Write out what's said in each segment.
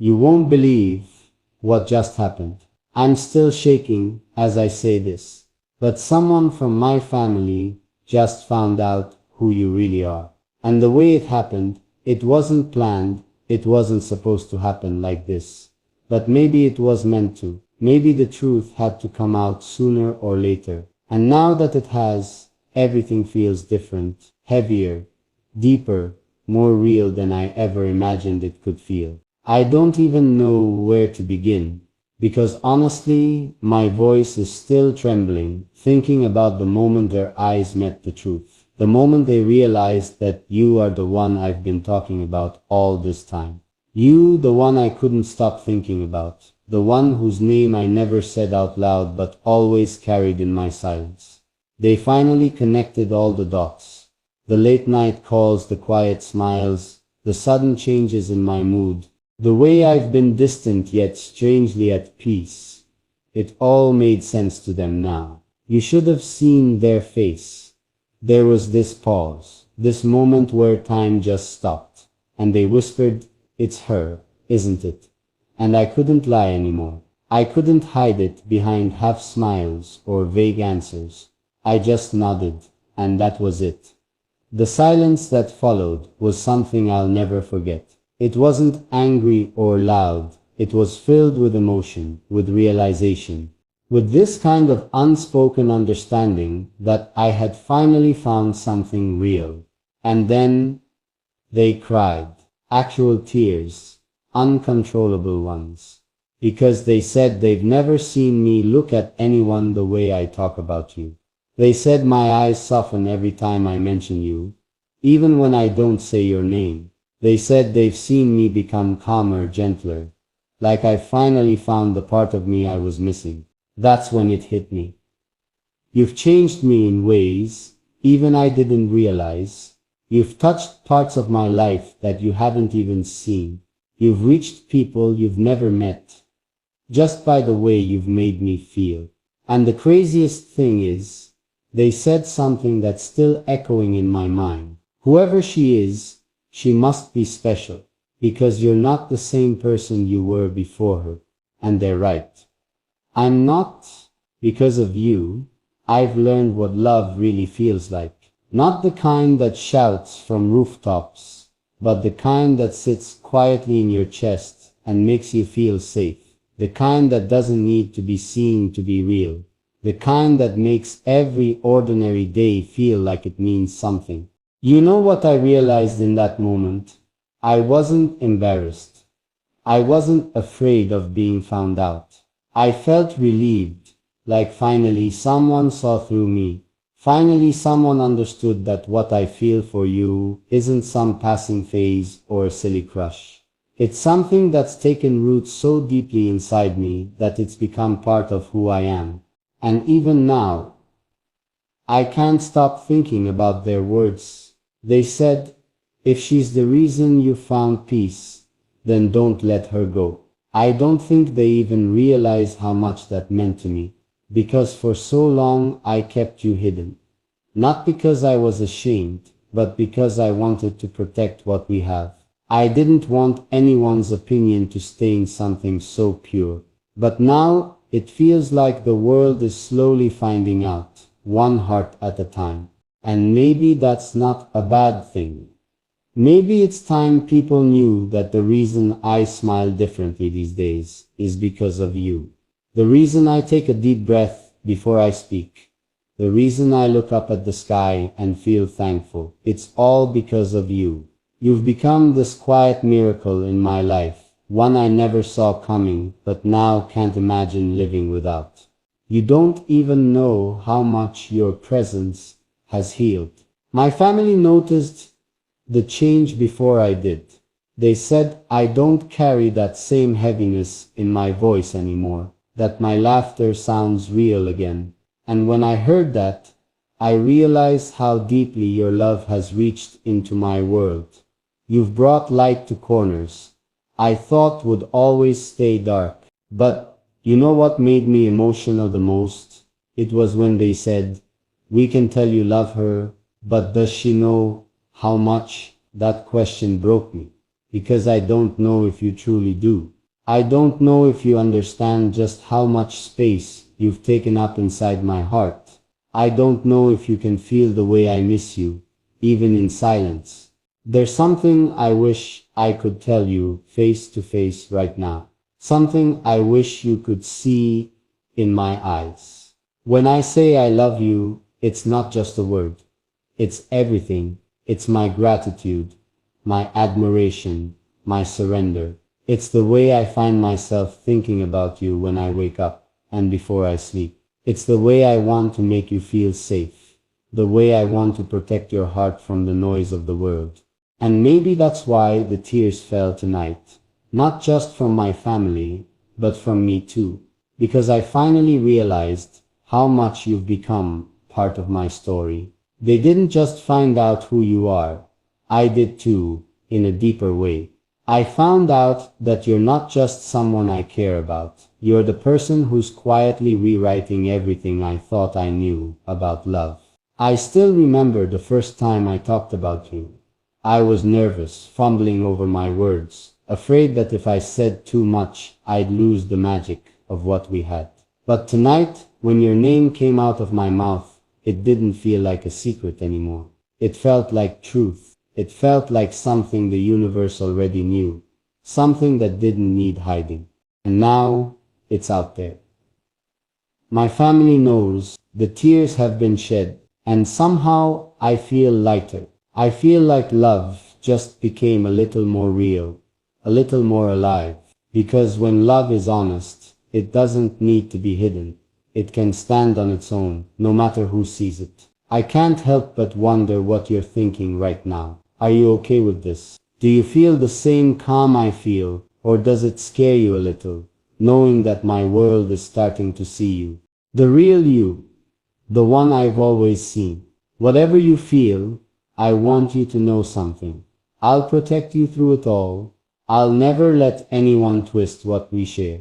You won't believe what just happened. I'm still shaking as I say this. But someone from my family just found out who you really are. And the way it happened, it wasn't planned, it wasn't supposed to happen like this. But maybe it was meant to. Maybe the truth had to come out sooner or later. And now that it has, everything feels different, heavier, deeper, more real than I ever imagined it could feel. I don't even know where to begin, because honestly, my voice is still trembling, thinking about the moment their eyes met the truth. The moment they realized that you are the one I've been talking about all this time. You, the one I couldn't stop thinking about. The one whose name I never said out loud but always carried in my silence. They finally connected all the dots. The late night calls, the quiet smiles, the sudden changes in my mood. The way I've been distant yet strangely at peace. It all made sense to them now. You should have seen their face. There was this pause, this moment where time just stopped, and they whispered, "It's her, isn't it?" And I couldn't lie anymore. I couldn't hide it behind half smiles or vague answers. I just nodded, and that was it. The silence that followed was something I'll never forget. It wasn't angry or loud. It was filled with emotion, with realization, with this kind of unspoken understanding that I had finally found something real. And then they cried. Actual tears, uncontrollable ones. Because they said they've never seen me look at anyone the way I talk about you. They said my eyes soften every time I mention you, even when I don't say your name. They said they've seen me become calmer, gentler, like I finally found the part of me I was missing. That's when it hit me. You've changed me in ways even I didn't realize. You've touched parts of my life that you haven't even seen. You've reached people you've never met, just by the way you've made me feel. And the craziest thing is, they said something that's still echoing in my mind. Whoever she is, she must be special, because you're not the same person you were before her. And they're right. I'm not. Because of you, I've learned what love really feels like. Not the kind that shouts from rooftops, but the kind that sits quietly in your chest and makes you feel safe. The kind that doesn't need to be seen to be real. The kind that makes every ordinary day feel like it means something. You know what I realized in that moment? I wasn't embarrassed. I wasn't afraid of being found out. I felt relieved, like finally someone saw through me. Finally someone understood that what I feel for you isn't some passing phase or a silly crush. It's something that's taken root so deeply inside me that it's become part of who I am. And even now, I can't stop thinking about their words. They said, if she's the reason you found peace, then don't let her go. I don't think they even realize how much that meant to me, because for so long I kept you hidden. Not because I was ashamed, but because I wanted to protect what we have. I didn't want anyone's opinion to stain something so pure. But now, it feels like the world is slowly finding out, one heart at a time. And maybe that's not a bad thing. Maybe it's time people knew that the reason I smile differently these days is because of you. The reason I take a deep breath before I speak. The reason I look up at the sky and feel thankful. It's all because of you. You've become this quiet miracle in my life, one I never saw coming, but now can't imagine living without. You don't even know how much your presence has healed. My family noticed the change before I did. They said I don't carry that same heaviness in my voice anymore, that my laughter sounds real again. And when I heard that, I realized how deeply your love has reached into my world. You've brought light to corners I thought would always stay dark. But you know what made me emotional the most? It was when they said, we can tell you love her, but does she know how much? That question broke me. because I don't know if you truly do. I don't know if you understand just how much space you've taken up inside my heart. I don't know if you can feel the way I miss you, even in silence. There's something I wish I could tell you face to face right now. Something I wish you could see in my eyes. When I say I love you, it's not just a word. It's everything. It's my gratitude, my admiration, my surrender. It's the way I find myself thinking about you when I wake up and before I sleep. It's the way I want to make you feel safe. The way I want to protect your heart from the noise of the world. And maybe that's why the tears fell tonight. Not just from my family, but from me too. Because I finally realized how much you've become part of my story. They didn't just find out who you are. I did too, in a deeper way. I found out that you're not just someone I care about. You're the person who's quietly rewriting everything I thought I knew about love. I still remember the first time I talked about you. I was nervous, fumbling over my words, afraid that if I said too much, I'd lose the magic of what we had. But tonight, when your name came out of my mouth, it didn't feel like a secret anymore. It felt like truth. It felt like something the universe already knew. Something that didn't need hiding. And now, it's out there. My family knows, the tears have been shed, and somehow I feel lighter. I feel like love just became a little more real, a little more alive. Because when love is honest, it doesn't need to be hidden. It can stand on its own, no matter who sees it. I can't help but wonder what you're thinking right now. Are you okay with this? Do you feel the same calm I feel, or does it scare you a little, knowing that my world is starting to see you? The real you, the one I've always seen. Whatever you feel, I want you to know something. I'll protect you through it all. I'll never let anyone twist what we share.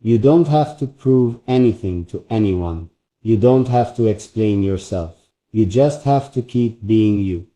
You don't have to prove anything to anyone. You don't have to explain yourself. You just have to keep being you.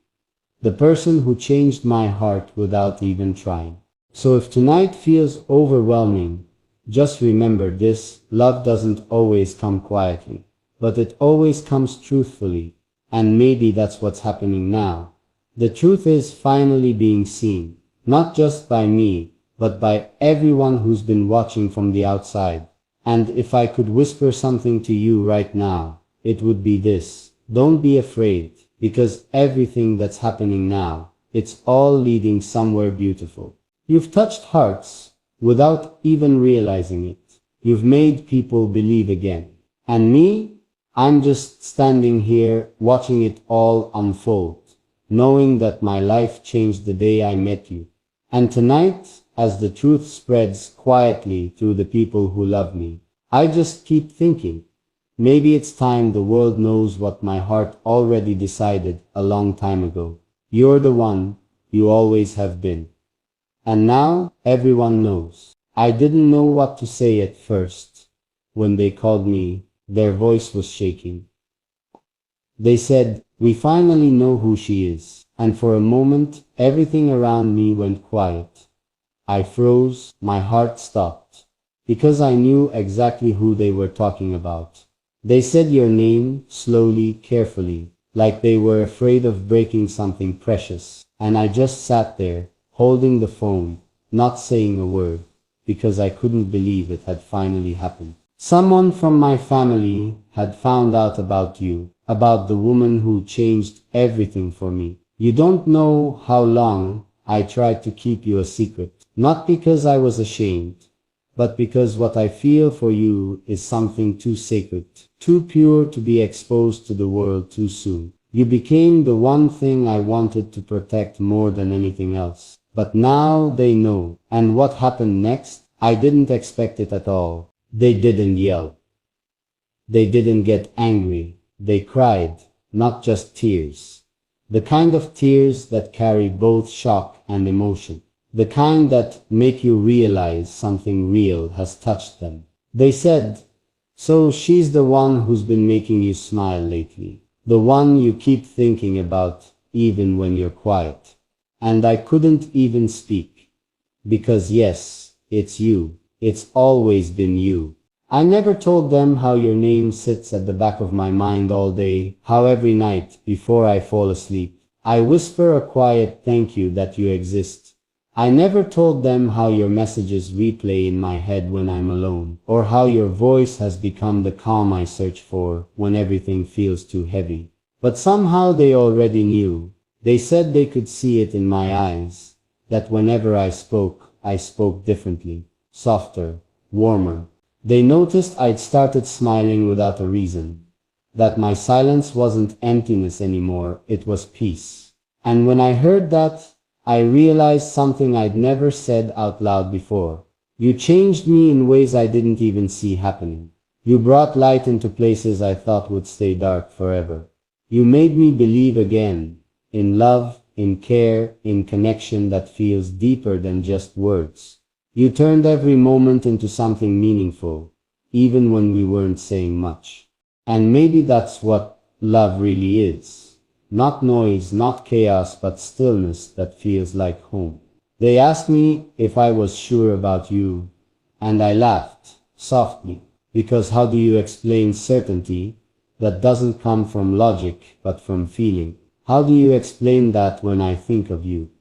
The person who changed my heart without even trying. So if tonight feels overwhelming, just remember this: love doesn't always come quietly, but it always comes truthfully. And maybe that's what's happening now. The truth is finally being seen, not just by me, but by everyone who's been watching from the outside. And if I could whisper something to you right now, it would be this: don't be afraid, because everything that's happening now, it's all leading somewhere beautiful. You've touched hearts without even realizing it. You've made people believe again. And me? I'm just standing here watching it all unfold, knowing that my life changed the day I met you. And tonight, as the truth spreads quietly through the people who love me, I just keep thinking, maybe it's time the world knows what my heart already decided a long time ago. You're the one, you always have been. And now, everyone knows. I didn't know what to say at first. When they called me, their voice was shaking. They said, "We finally know who she is." And for a moment, everything around me went quiet. I froze, my heart stopped, because I knew exactly who they were talking about. They said your name, slowly, carefully, like they were afraid of breaking something precious. And I just sat there, holding the phone, not saying a word, because I couldn't believe it had finally happened. Someone from my family had found out about you, about the woman who changed everything for me. You don't know how long I tried to keep you a secret, not because I was ashamed, but because what I feel for you is something too sacred, too pure to be exposed to the world too soon. You became the one thing I wanted to protect more than anything else. But now they know. And what happened next? I didn't expect it at all. They didn't yell. They didn't get angry. They cried, not just tears. The kind of tears that carry both shock and emotion. The kind that make you realize something real has touched them. They said, "So she's the one who's been making you smile lately. The one you keep thinking about even when you're quiet." and I couldn't even speak. Because yes, it's you. It's always been you. I never told them how your name sits at the back of my mind all day, how every night, before I fall asleep, I whisper a quiet thank you that you exist. I never told them how your messages replay in my head when I'm alone, or how your voice has become the calm I search for when everything feels too heavy. But somehow they already knew. They said they could see it in my eyes, that whenever I spoke differently, softer, warmer. They noticed I'd started smiling without a reason, that my silence wasn't emptiness anymore, it was peace. And when I heard that, I realized something I'd never said out loud before. You changed me in ways I didn't even see happening. You brought light into places I thought would stay dark forever. You made me believe again, in love, in care, in connection that feels deeper than just words. You turned every moment into something meaningful, even when we weren't saying much. And maybe that's what love really is. Not noise, not chaos, but stillness that feels like home. They asked me if I was sure about you, and I laughed, softly, because how do you explain certainty that doesn't come from logic, but from feeling? How do you explain that when I think of you?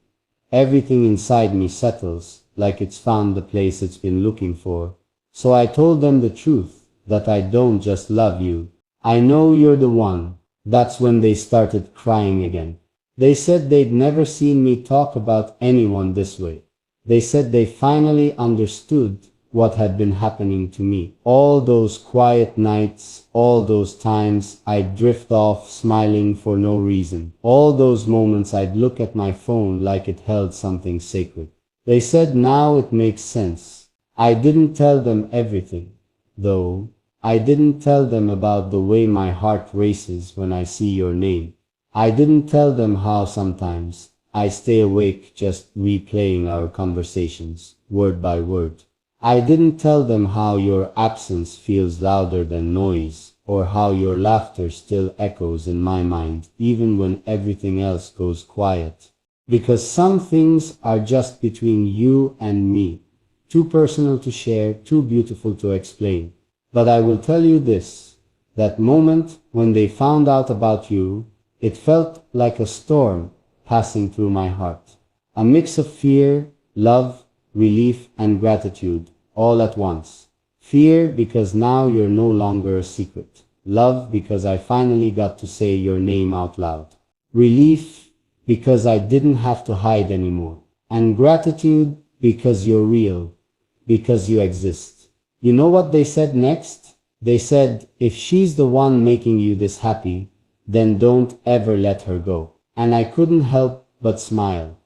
Everything inside me settles, like it's found the place it's been looking for. So I told them the truth, that I don't just love you. I know you're the one. That's when they started crying again. They said they'd never seen me talk about anyone this way. They said they finally understood what had been happening to me. All those quiet nights, all those times I'd drift off smiling for no reason. All those moments I'd look at my phone like it held something sacred. They said now it makes sense. I didn't tell them everything, though. I didn't tell them about the way my heart races when I see your name. I didn't tell them how sometimes I stay awake just replaying our conversations, word by word. I didn't tell them how your absence feels louder than noise, or how your laughter still echoes in my mind, even when everything else goes quiet. Because some things are just between you and me, too personal to share, too beautiful to explain. But I will tell you this, that moment when they found out about you, it felt like a storm passing through my heart. A mix of fear, love, relief, and gratitude, all at once. Fear because now you're no longer a secret. Love because I finally got to say your name out loud. Relief because I didn't have to hide anymore. And gratitude because you're real, because you exist. You know what they said next? They said, if she's the one making you this happy, then don't ever let her go. And I couldn't help but smile,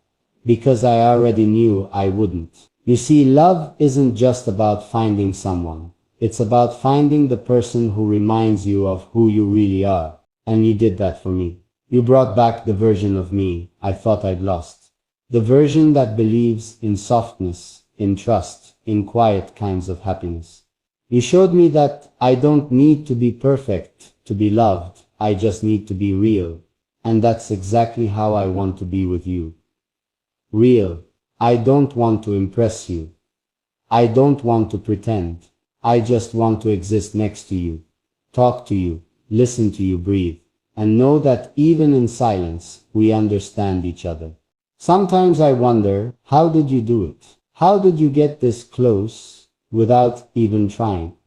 because I already knew I wouldn't. You see, love isn't just about finding someone. It's about finding the person who reminds you of who you really are. And you did that for me. You brought back the version of me I thought I'd lost. The version that believes in softness, in trust, in quiet kinds of happiness. You showed me that I don't need to be perfect to be loved. I just need to be real. And that's exactly how I want to be with you. Real. I don't want to impress you. I don't want to pretend. I just want to exist next to you, talk to you, listen to you breathe, and know that even in silence, we understand each other. Sometimes I wonder, how did you do it? How did you get this close without even trying?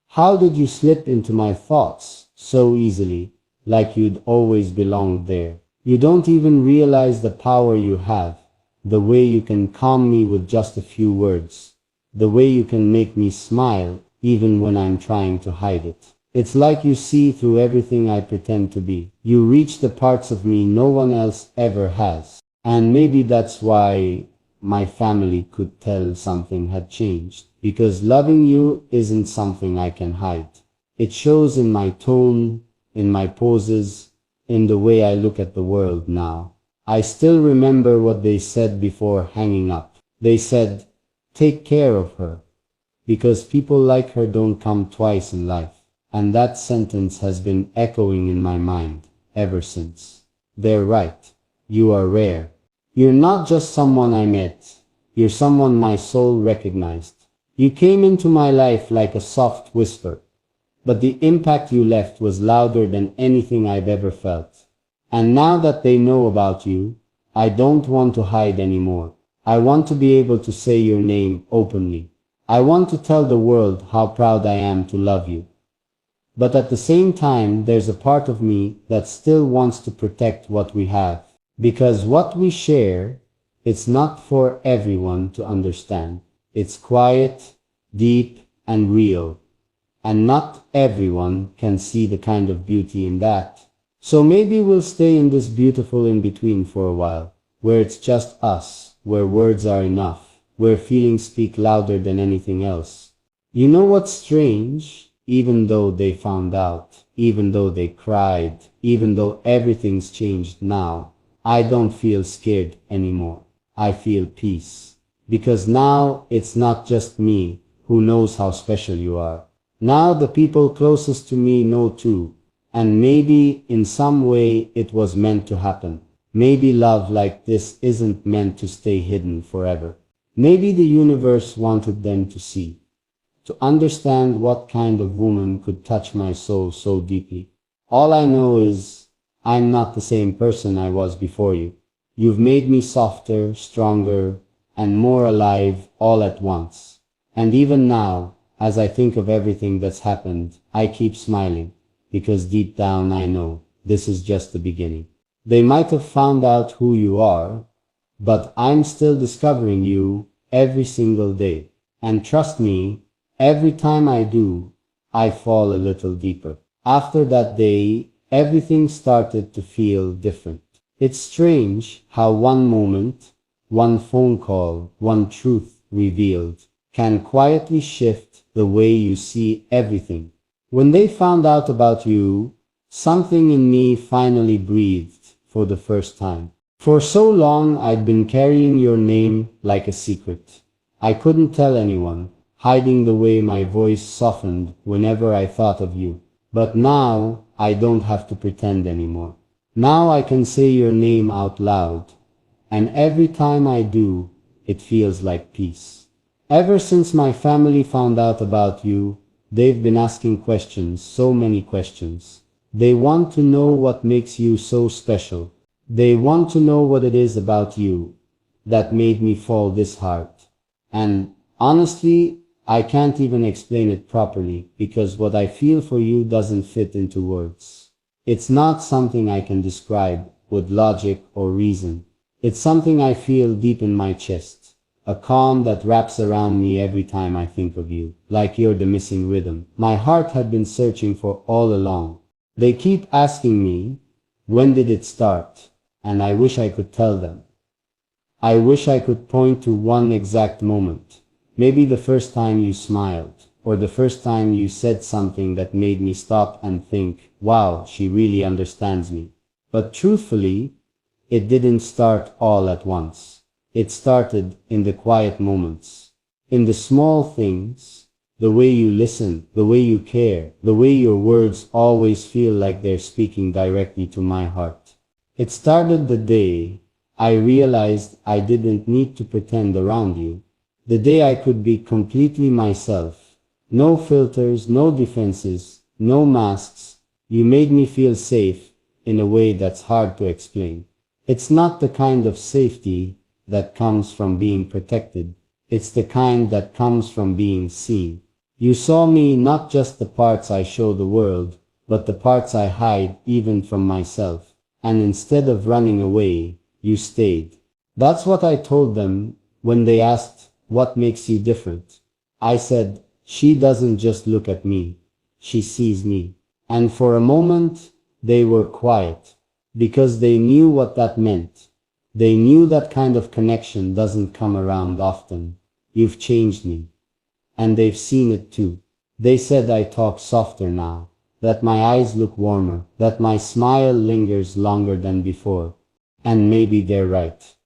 How did you slip into my thoughts so easily, like you'd always belonged there? You don't even realize the power you have, the way you can calm me with just a few words, the way you can make me smile even when I'm trying to hide it. It's like you see through everything I pretend to be. You reach the parts of me no one else ever has. And maybe that's why my family could tell something had changed, because loving you isn't something I can hide. It shows in my tone, in my poses, in the way I look at the world now. I still remember what they said before hanging up. They said, take care of her, because people like her don't come twice in life. And that sentence has been echoing in my mind ever since. They're right. You are rare. You're not just someone I met. You're someone my soul recognized. You came into my life like a soft whisper, but the impact you left was louder than anything I've ever felt. And now that they know about you, I don't want to hide anymore. I want to be able to say your name openly. I want to tell the world how proud I am to love you. But at the same time, there's a part of me that still wants to protect what we have. Because what we share, it's not for everyone to understand. It's quiet, deep, and real. And not everyone can see the kind of beauty in that. So maybe we'll stay in this beautiful in-between for a while, where it's just us, where words are enough, where feelings speak louder than anything else. You know what's strange? Even though they found out, even though they cried, even though everything's changed now, I don't feel scared anymore. I feel peace. Because now it's not just me who knows how special you are. Now the people closest to me know too. And maybe in some way it was meant to happen. Maybe love like this isn't meant to stay hidden forever. Maybe the universe wanted them to see, to understand what kind of woman could touch my soul so deeply. All I know is I'm not the same person I was before you. You've made me softer, stronger, and more alive all at once. And even now, as I think of everything that's happened, I keep smiling, because deep down I know this is just the beginning. They might have found out who you are, but I'm still discovering you every single day. And trust me, every time I do, I fall a little deeper. After that day, everything started to feel different. It's strange how one moment, one phone call, one truth revealed can quietly shift the way you see everything. When they found out about you, something in me finally breathed for the first time. For so long, I'd been carrying your name like a secret. I couldn't tell anyone, hiding the way my voice softened whenever I thought of you. But now, I don't have to pretend anymore. Now I can say your name out loud, and every time I do, it feels like peace. Ever since my family found out about you, they've been asking questions, so many questions. They want to know what makes you so special. They want to know what it is about you that made me fall this hard. And honestly, I can't even explain it properly because what I feel for you doesn't fit into words. It's not something I can describe with logic or reason. It's something I feel deep in my chest, a calm that wraps around me every time I think of you, like you're the missing rhythm my heart had been searching for all along. They keep asking me, when did it start? And I wish I could tell them. I wish I could point to one exact moment. Maybe the first time you smiled, or the first time you said something that made me stop and think, wow, she really understands me. But truthfully, it didn't start all at once. It started in the quiet moments, in the small things, the way you listen, the way you care, the way your words always feel like they're speaking directly to my heart. It started the day I realized I didn't need to pretend around you. The day I could be completely myself. No filters, no defenses, no masks. You made me feel safe in a way that's hard to explain. It's not the kind of safety that comes from being protected. It's the kind that comes from being seen. You saw me, not just the parts I show the world, but the parts I hide even from myself. And instead of running away, you stayed. That's what I told them when they asked, what makes you different? I said, she doesn't just look at me, she sees me. And for a moment, they were quiet, because they knew what that meant. They knew that kind of connection doesn't come around often. You've changed me. And they've seen it too. They said I talk softer now, that my eyes look warmer, that my smile lingers longer than before. And maybe they're right.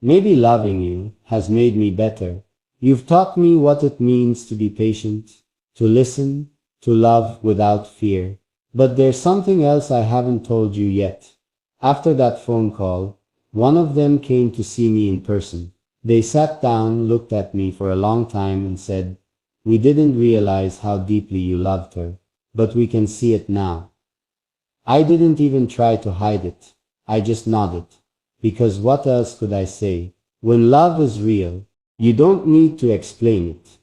Maybe loving you has made me better. You've taught me what it means to be patient, to listen, to love without fear. But there's something else I haven't told you yet. After that phone call, One of them came to see me in person. They sat down, looked at me for a long time and said, "We didn't realize how deeply you loved her, but we can see it now." I didn't even try to hide it. I just nodded. Because what else could I say? When love is real, you don't need to explain it.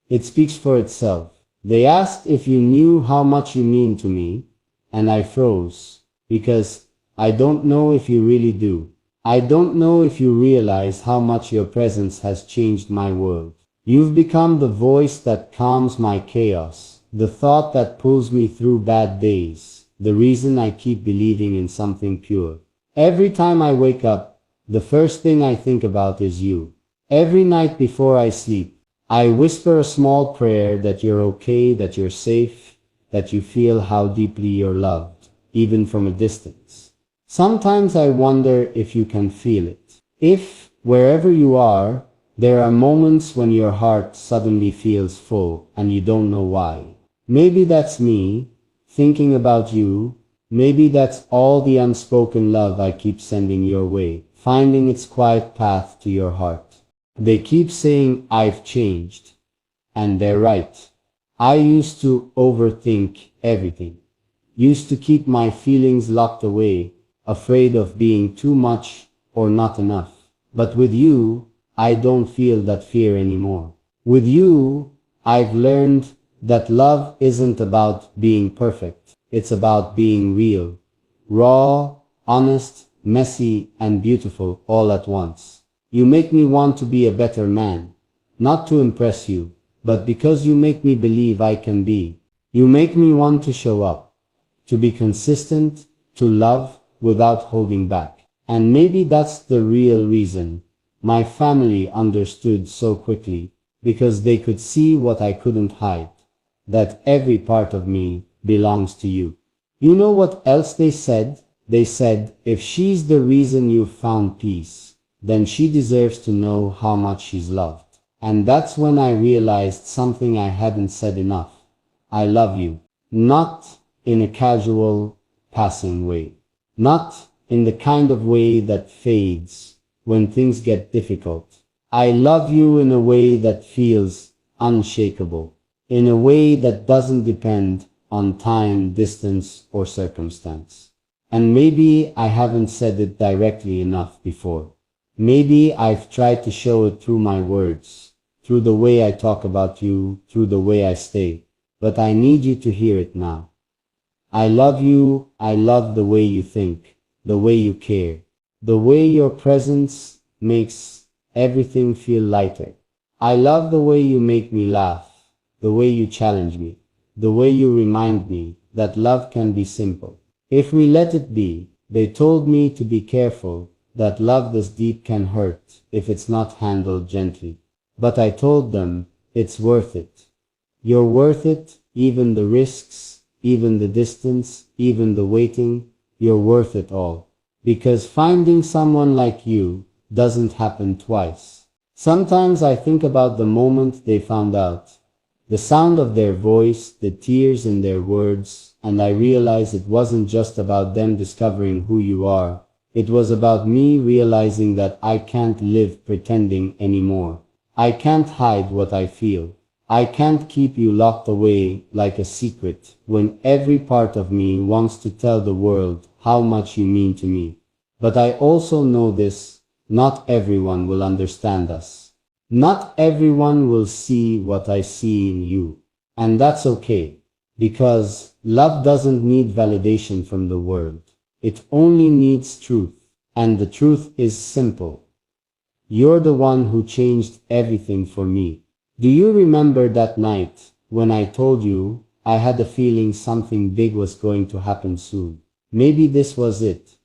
It speaks for itself. They asked if you knew how much you mean to me, and I froze, because I don't know if you really do. I don't know if you realize how much your presence has changed my world. You've become the voice that calms my chaos, the thought that pulls me through bad days, the reason I keep believing in something pure. Every time I wake up, the first thing I think about is you. Every night before I sleep, I whisper a small prayer that you're okay, that you're safe, that you feel how deeply you're loved, even from a distance. Sometimes I wonder if you can feel it. If, wherever you are, there are moments when your heart suddenly feels full and you don't know why. Maybe that's me, thinking about you. Maybe that's all the unspoken love I keep sending your way, finding its quiet path to your heart. They keep saying I've changed. And they're right. I used to overthink everything. Used to keep my feelings locked away, afraid of being too much or not enough. But with you, I don't feel that fear anymore. With you, I've learned that love isn't about being perfect. It's about being real, raw, honest, messy, and beautiful all at once. You make me want to be a better man, not to impress you, but because you make me believe I can be. You make me want to show up, to be consistent, to love without holding back. And maybe that's the real reason my family understood so quickly, because they could see what I couldn't hide, that every part of me belongs to you. You know what else they said? They said, if she's the reason you found peace, then she deserves to know how much she's loved. And that's when I realized something I hadn't said enough. I love you. Not in a casual, passing way. Not in the kind of way that fades when things get difficult. I love you in a way that feels unshakable. In a way that doesn't depend on time, distance, or circumstance. And maybe I haven't said it directly enough before. Maybe I've tried to show it through my words, through the way I talk about you, through the way I stay. But I need you to hear it now. I love you. I love the way you think, the way you care, the way your presence makes everything feel lighter. I love the way you make me laugh, the way you challenge me, the way you remind me that love can be simple. If we let it be. They told me to be careful, that love this deep can hurt if it's not handled gently. But I told them, it's worth it. You're worth it, even the risks, even the distance, even the waiting, you're worth it all. Because finding someone like you doesn't happen twice. Sometimes I think about the moment they found out, the sound of their voice, the tears in their words, and I realize it wasn't just about them discovering who you are. It was about me realizing that I can't live pretending anymore. I can't hide what I feel. I can't keep you locked away like a secret when every part of me wants to tell the world how much you mean to me. But I also know this, not everyone will understand us. Not everyone will see what I see in you. And that's okay, because love doesn't need validation from the world. It only needs truth. And the truth is simple. You're the one who changed everything for me. Do you remember that night when I told you I had a feeling something big was going to happen soon? Maybe this was it.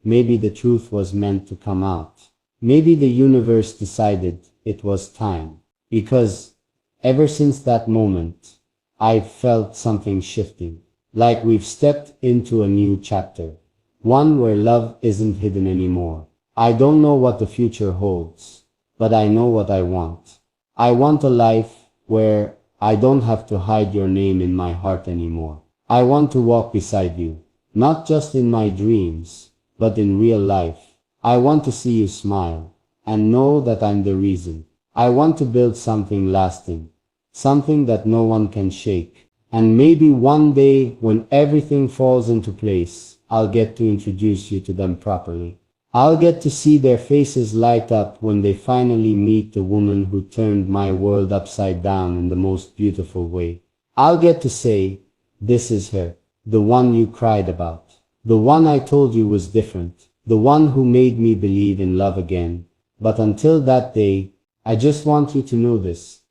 Maybe the truth was meant to come out. Maybe the universe decided it was time. Because ever since that moment, I've felt something shifting. Like we've stepped into a new chapter. One where love isn't hidden anymore. I don't know what the future holds, but I know what I want. I want a life where I don't have to hide your name in my heart anymore. I want to walk beside you, not just in my dreams, but in real life. I want to see you smile and know that I'm the reason. I want to build something lasting, something that no one can shake. And maybe one day when everything falls into place, I'll get to introduce you to them properly. I'll get to see their faces light up when they finally meet the woman who turned my world upside down in the most beautiful way. I'll get to say, this is her, the one you cried about, the one I told you was different, the one who made me believe in love again. But until that day, I just want you to know this.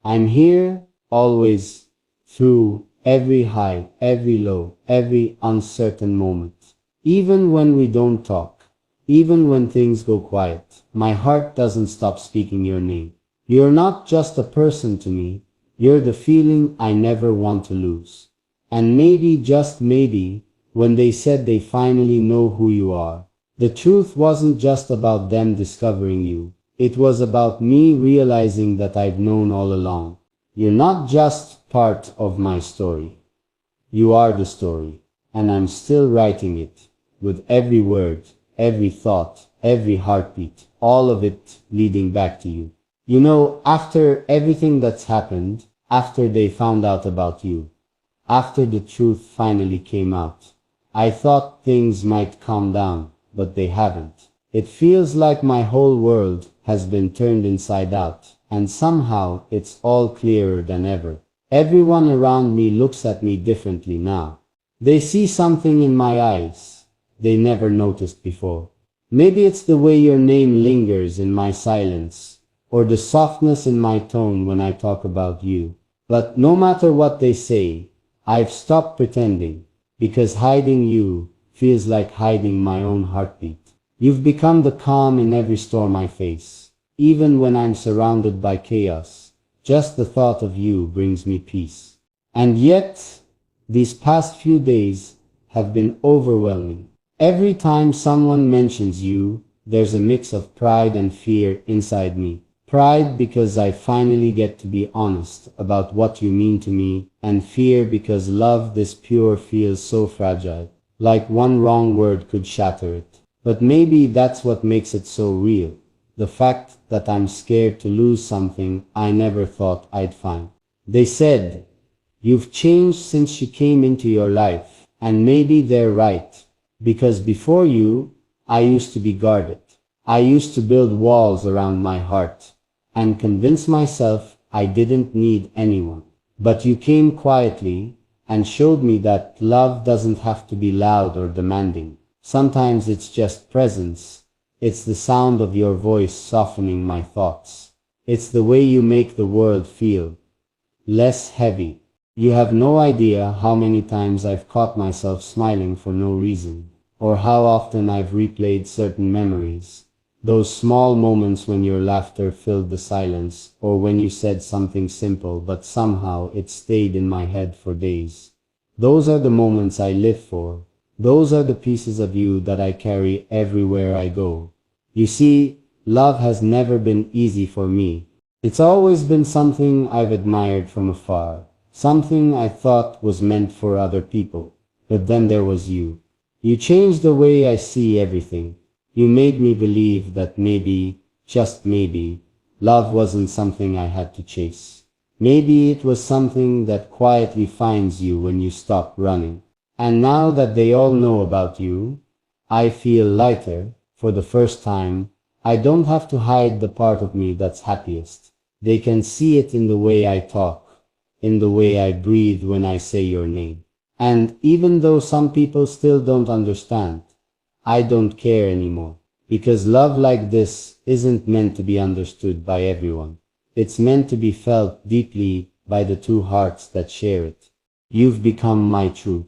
I'm here, always, through every high, every low, every uncertain moment. Even when we don't talk. Even when things go quiet, my heart doesn't stop speaking your name. You're not just a person to me, you're the feeling I never want to lose. And maybe, just maybe, when they said they finally know who you are, the truth wasn't just about them discovering you. It was about me realizing that I've known all along. You're not just part of my story. You are the story, and I'm still writing it, with every word, every thought, every heartbeat, all of it leading back to you. You know, after everything that's happened, after they found out about you, after the truth finally came out, I thought things might calm down, but they haven't. It feels like my whole world has been turned inside out, and somehow it's all clearer than ever. Everyone around me looks at me differently now. They see something in my eyes they never noticed before. Maybe it's the way your name lingers in my silence, or the softness in my tone when I talk about you. But no matter what they say, I've stopped pretending, because hiding you feels like hiding my own heartbeat. You've become the calm in every storm I face. Even when I'm surrounded by chaos, just the thought of you brings me peace. And yet, these past few days have been overwhelming. Every time someone mentions you, there's a mix of pride and fear inside me. Pride because I finally get to be honest about what you mean to me, and fear because love this pure feels so fragile, like one wrong word could shatter it. But maybe that's what makes it so real, the fact that I'm scared to lose something I never thought I'd find. They said, you've changed since she came into your life, and maybe they're right. Because before you, I used to be guarded. I used to build walls around my heart and convince myself I didn't need anyone. But you came quietly and showed me that love doesn't have to be loud or demanding. Sometimes it's just presence. It's the sound of your voice softening my thoughts. It's the way you make the world feel less heavy. You have no idea how many times I've caught myself smiling for no reason, or how often I've replayed certain memories. Those small moments when your laughter filled the silence, or when you said something simple but somehow it stayed in my head for days. Those are the moments I live for. Those are the pieces of you that I carry everywhere I go. You see, love has never been easy for me. It's always been something I've admired from afar. Something I thought was meant for other people. But then there was you. You changed the way I see everything. You made me believe that maybe, just maybe, love wasn't something I had to chase. Maybe it was something that quietly finds you when you stop running. And now that they all know about you, I feel lighter. For the first time, I don't have to hide the part of me that's happiest. They can see it in the way I talk, in the way I breathe when I say your name. And even though some people still don't understand, I don't care anymore. Because love like this isn't meant to be understood by everyone. It's meant to be felt deeply by the two hearts that share it. You've become my truth.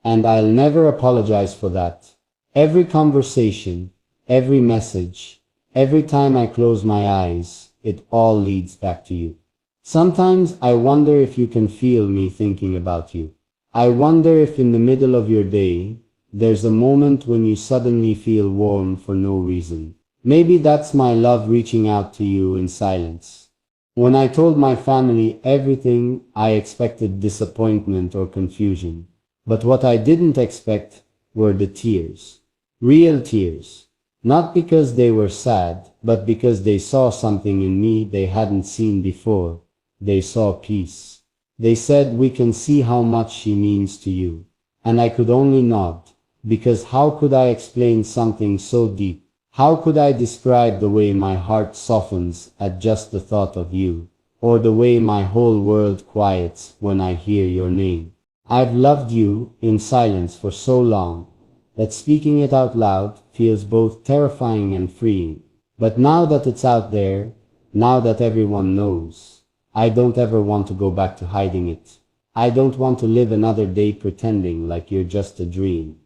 And I'll never apologize for that. Every conversation, every message, every time I close my eyes, it all leads back to you. Sometimes I wonder if you can feel me thinking about you. I wonder if in the middle of your day, there's a moment when you suddenly feel warm for no reason. Maybe that's my love reaching out to you in silence. When I told my family everything, I expected disappointment or confusion. But what I didn't expect were the tears. Real tears. Not because they were sad, but because they saw something in me they hadn't seen before. They saw peace. They said, "We can see how much she means to you." And I could only nod, because how could I explain something so deep? How could I describe the way my heart softens at just the thought of you, or the way my whole world quiets when I hear your name? I've loved you in silence for so long that speaking it out loud feels both terrifying and freeing. But now that it's out there, now that everyone knows, I don't ever want to go back to hiding it. I don't want to live another day pretending like you're just a dream.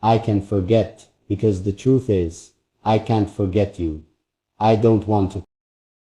I can forget, because the truth is, I can't forget you. I don't want to.